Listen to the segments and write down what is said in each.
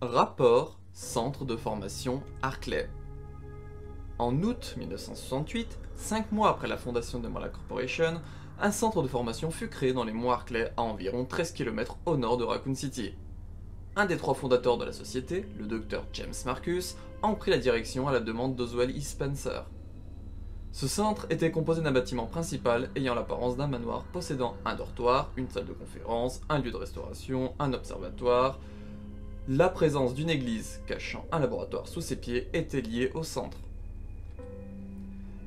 Rapport Centre de formation Arclay. En août 1968, 5 mois après la fondation de Umbrella Corporation, un centre de formation fut créé dans les monts Arclay à environ 13 km au nord de Raccoon City. Un des 3 fondateurs de la société, le Dr James Marcus, en prit la direction à la demande d'Oswell E. Spencer. Ce centre était composé d'un bâtiment principal ayant l'apparence d'un manoir possédant un dortoir, une salle de conférence, un lieu de restauration, un observatoire. La présence d'une église cachant un laboratoire sous ses pieds était liée au centre.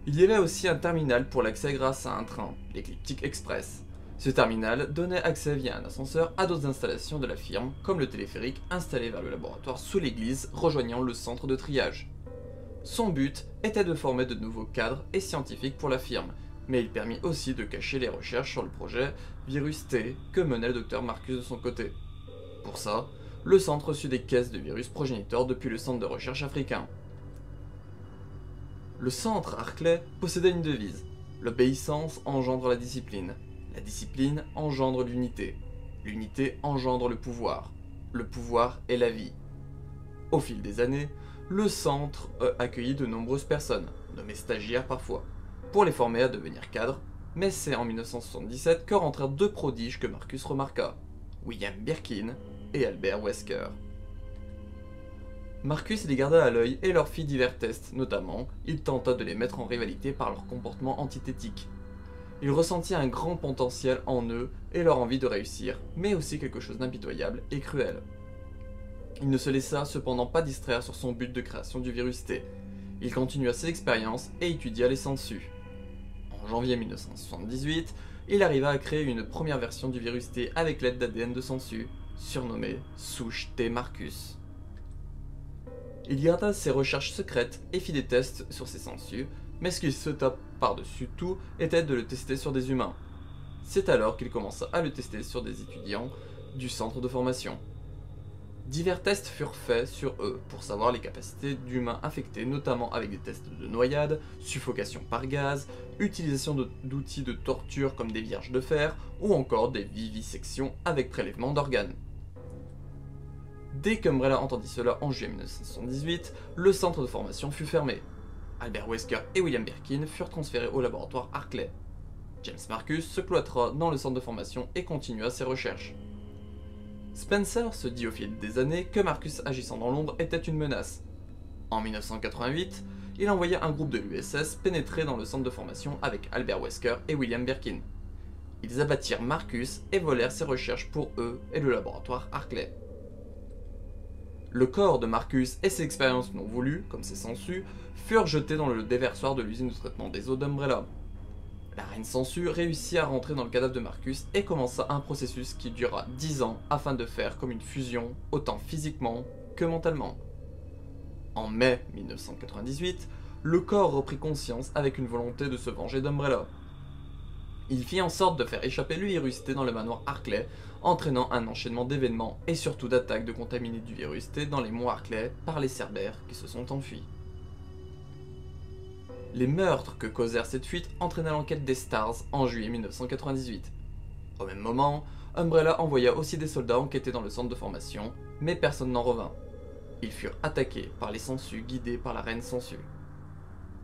Il y avait aussi un terminal pour l'accès grâce à un train, l'Ecliptic Express. Ce terminal donnait accès via un ascenseur à d'autres installations de la firme, comme le téléphérique installé vers le laboratoire sous l'église rejoignant le centre de triage. Son but était de former de nouveaux cadres et scientifiques pour la firme, mais il permit aussi de cacher les recherches sur le projet Virus T que menait le Dr Marcus de son côté. Pour ça, le centre reçut des caisses de virus progéniteurs depuis le centre de recherche africain. Le centre Arclay possédait une devise: l'obéissance engendre la discipline engendre l'unité engendre le pouvoir est la vie. Au fil des années, le centre a accueilli de nombreuses personnes, nommées stagiaires parfois, pour les former à devenir cadres, mais c'est en 1977 que rentrèrent 2 prodiges que Marcus remarqua, William Birkin et Albert Wesker. Marcus les garda à l'œil et leur fit divers tests, notamment, il tenta de les mettre en rivalité par leur comportement antithétique. Il ressentit un grand potentiel en eux et leur envie de réussir, mais aussi quelque chose d'impitoyable et cruel. Il ne se laissa cependant pas distraire sur son but de création du virus T. Il continua ses expériences et étudia les sangsues. En janvier 1978, il arriva à créer une première version du virus T avec l'aide d'ADN de sangsues, surnommée souche T Marcus. Il garda ses recherches secrètes et fit des tests sur ses sangsues, mais ce qu'il sauta par-dessus tout était de le tester sur des humains. C'est alors qu'il commença à le tester sur des étudiants du centre de formation. Divers tests furent faits sur eux pour savoir les capacités d'humains infectés, notamment avec des tests de noyade, suffocation par gaz, utilisation d'outils de torture comme des vierges de fer, ou encore des vivisections avec prélèvement d'organes. Dès qu'Umbrella entendit cela en juillet 1978, le centre de formation fut fermé. Albert Wesker et William Birkin furent transférés au laboratoire Arclay. James Marcus se cloîtra dans le centre de formation et continua ses recherches. Spencer se dit au fil des années que Marcus agissant dans l'ombre était une menace. En 1988, il envoya un groupe de l'USS pénétrer dans le centre de formation avec Albert Wesker et William Birkin. Ils abattirent Marcus et volèrent ses recherches pour eux et le laboratoire Arclay. Le corps de Marcus et ses expériences non voulues, comme ses sangsues, furent jetés dans le déversoir de l'usine de traitement des eaux d'Umbrella. La reine sangsue réussit à rentrer dans le cadavre de Marcus et commença un processus qui dura 10 ans afin de faire comme une fusion, autant physiquement que mentalement. En mai 1998, le corps reprit conscience avec une volonté de se venger d'Umbrella. Il fit en sorte de faire échapper le virus T dans le manoir Arclay, entraînant un enchaînement d'événements et surtout d'attaques de contaminés du virus T dans les monts Arclay par les Cerbères qui se sont enfuis. Les meurtres que causèrent cette fuite entraîna l'enquête des Stars en juillet 1998. Au même moment, Umbrella envoya aussi des soldats enquêter dans le centre de formation, mais personne n'en revint. Ils furent attaqués par les sangsues guidés par la reine sangsue.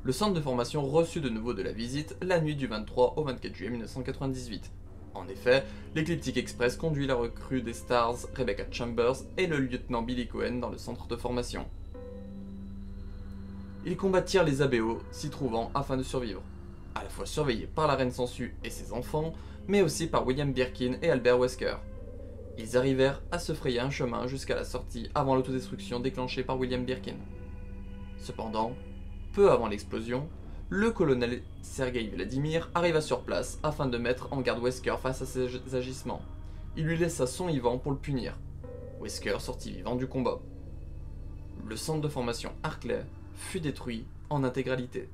Le centre de formation reçut de nouveau de la visite la nuit du 23 au 24 juillet 1998. En effet, l'Ecliptic Express conduit la recrue des Stars, Rebecca Chambers, et le lieutenant Billy Cohen dans le centre de formation. Ils combattirent les ABO s'y trouvant afin de survivre, à la fois surveillés par la reine sangsue et ses enfants, mais aussi par William Birkin et Albert Wesker. Ils arrivèrent à se frayer un chemin jusqu'à la sortie avant l'autodestruction déclenchée par William Birkin. Cependant, peu avant l'explosion, le colonel Sergei Vladimir arriva sur place afin de mettre en garde Wesker face à ses agissements. Il lui laissa son vivant pour le punir. Wesker sortit vivant du combat. Le centre de formation Arclay fut détruit en intégralité.